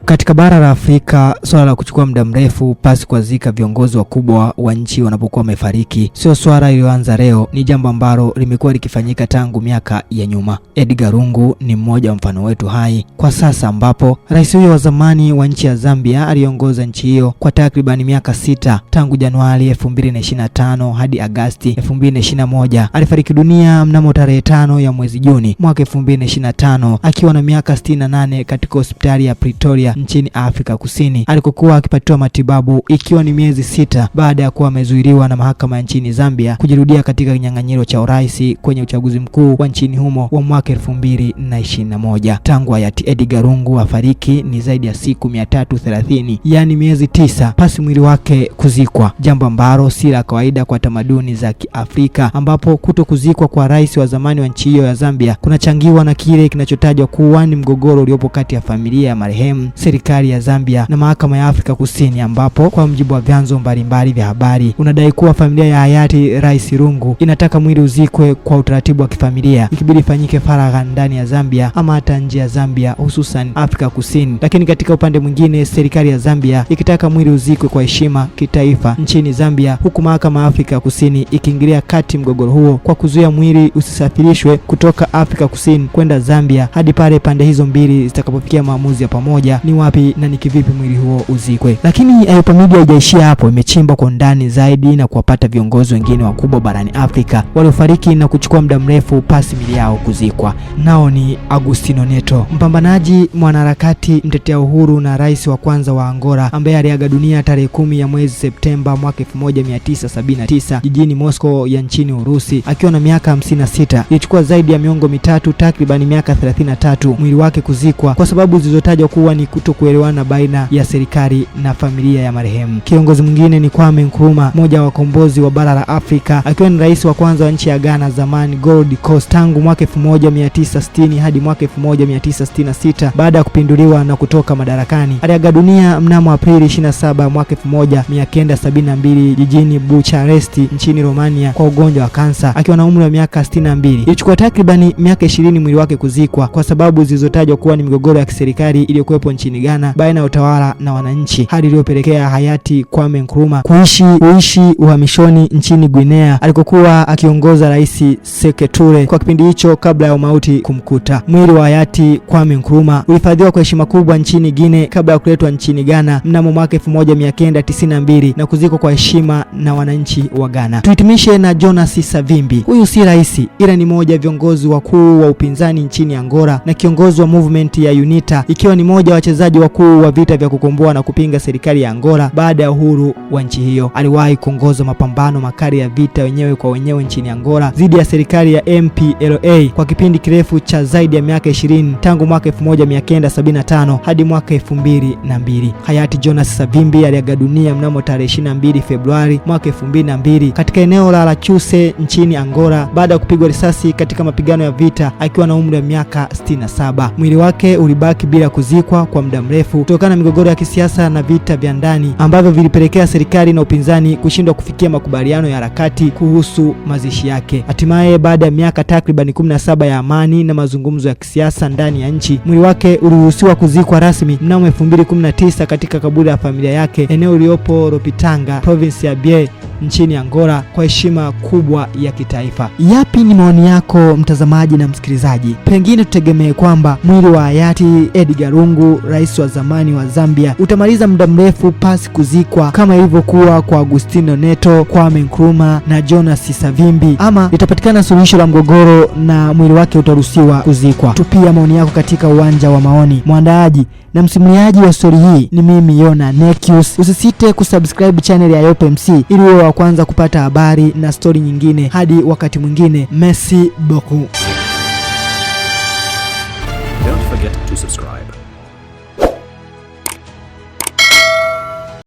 Katika bara la Afrika, swala la kuchukua muda mrefu pasi kuwazika viongozi wakubwa wa nchi wanapokuwa wamefariki sio swala iliyoanza leo, ni jambo ambalo limekuwa likifanyika tangu miaka ya nyuma. Edgar Lungu ni mmoja wa mfano wetu hai kwa sasa, ambapo rais huyo wa zamani wa nchi ya Zambia aliongoza nchi hiyo kwa takriban miaka 6 tangu Januari 2025 hadi Agosti 2021. Alifariki dunia mnamo tarehe 5 ya mwezi Juni mwaka 2025 akiwa na miaka 68 katika hospitali ya Pretoria nchini Afrika Kusini alikokuwa akipatiwa matibabu, ikiwa ni miezi 6 baada ya kuwa amezuiliwa na mahakama nchini Zambia kujirudia katika kinyang'anyiro cha urais kwenye uchaguzi mkuu wa nchini humo wa mwaka 2021. Tangu hayati Edgar Lungu afariki ni zaidi ya siku 330, yani miezi 9 pasi mwili wake kuzikwa, jambo ambalo si la kawaida kwa tamaduni za Kiafrika, ambapo kutokuzikwa kwa rais wa zamani wa nchi hiyo ya Zambia kunachangiwa na kile kinachotajwa kuwa ni mgogoro uliopo kati ya familia ya marehemu, serikali ya Zambia na mahakama ya Afrika Kusini, ambapo kwa mujibu wa vyanzo mbalimbali vya habari unadai kuwa familia ya hayati Rais Lungu inataka mwili uzikwe kwa utaratibu wa kifamilia, ikibidi fanyike faragha ndani ya Zambia ama hata nje ya Zambia, hususan Afrika Kusini. Lakini katika upande mwingine, serikali ya Zambia ikitaka mwili uzikwe kwa heshima kitaifa nchini Zambia, huku mahakama ya Afrika Kusini ikiingilia kati mgogoro huo kwa kuzuia mwili usisafirishwe kutoka Afrika Kusini kwenda Zambia hadi pale pande hizo mbili zitakapofikia maamuzi ya pamoja ni wapi na ni kivipi mwili huo uzikwe. Lakini Ayupa Media haijaishia hapo, imechimba kwa ndani zaidi na kuwapata viongozi wengine wakubwa barani Afrika waliofariki na kuchukua muda mrefu pasi mili yao kuzikwa. Nao ni Agostinho Neto, mpambanaji, mwanaharakati, mtetea uhuru na rais wa kwanza wa Angola, ambaye aliaga dunia tarehe 10 ya mwezi Septemba mwaka 1979 jijini Moscow ya nchini Urusi akiwa na miaka 56. Ilichukua zaidi ya miongo mitatu, takriban miaka 33, mwili wake kuzikwa kwa sababu zilizotajwa kuwa ni kutokuelewana baina ya serikali na familia ya marehemu. Kiongozi mwingine ni Kwame Nkrumah, mmoja wa wakombozi wa bara la Afrika, akiwa ni rais wa kwanza wa nchi ya Ghana, zamani Gold Coast, tangu mwaka 1960 hadi mwaka 1966 baada ya kupinduliwa na kutoka madarakani. Aliaga dunia mnamo Aprili 27 mwaka 1972 jijini Bucharest nchini Romania kwa ugonjwa wa kansa akiwa na umri wa miaka 62. Ilichukua takribani miaka 20 mwili wake kuzikwa kwa sababu zilizotajwa kuwa ni migogoro ya kiserikali iliyokuwepo nchini Ghana baina ya utawala na wananchi, hadi iliyopelekea hayati Kwame Nkrumah kuishi uhamishoni nchini Guinea alikokuwa akiongoza Rais Sékou Touré kwa kipindi hicho kabla ya mauti kumkuta. Mwili wa hayati Kwame Nkrumah ulihifadhiwa kwa heshima kubwa nchini Guinea kabla ya kuletwa nchini Ghana mnamo mwaka 1992 na kuzikwa kwa heshima na wananchi wa Ghana. Tuhitimishe na Jonas Savimbi. Huyu si rais, ila ni mmoja wa viongozi wakuu wa upinzani nchini Angola na kiongozi wa movement ya UNITA, ikiwa ni mmoja wa wachezaji wakuu wa vita vya kukomboa na kupinga serikali ya Angola baada ya uhuru wa nchi hiyo. Aliwahi kuongoza mapambano makali ya vita wenyewe kwa wenyewe nchini Angola dhidi ya serikali ya MPLA kwa kipindi kirefu cha zaidi ya miaka 20 tangu mwaka 1975 hadi mwaka 2002. Hayati Jonas Savimbi aliaga dunia mnamo tarehe 22 Februari mwaka 2002 katika eneo la Lachuse nchini Angola baada ya kupigwa risasi katika mapigano ya vita akiwa na umri wa miaka 67. Mwili wake ulibaki bila kuzikwa kwa muda mrefu kutokana na migogoro ya kisiasa na vita vya ndani ambavyo vilipelekea serikali na upinzani kushindwa kufikia makubaliano ya harakati kuhusu mazishi yake. Hatimaye baada ya miaka takriban 17 ya amani na mazungumzo ya kisiasa ndani ya nchi, mwili wake uliruhusiwa kuzikwa rasmi mnamo 2019 katika kaburi la familia yake eneo lililopo Ropitanga, province ya Bié nchini Angola kwa heshima kubwa ya kitaifa. Yapi ni maoni yako mtazamaji na msikilizaji? Pengine tutegemee kwamba mwili wa hayati Edgar Lungu, rais wa zamani wa Zambia, utamaliza muda mrefu pasi kuzikwa kama ilivyokuwa kwa Agostinho Neto, Kwame Nkrumah na Jonas Savimbi, ama litapatikana suluhisho la mgogoro na mwili wake utaruhusiwa kuzikwa? Tupia maoni yako katika uwanja wa maoni. Mwandaaji na msimuliaji wa story hii ni mimi Yona Nekius. Usisite kusubscribe channel ya Ayupa MC ili uwe wa kwanza kupata habari na story nyingine. Hadi wakati mwingine, merci beaucoup. Don't forget to subscribe.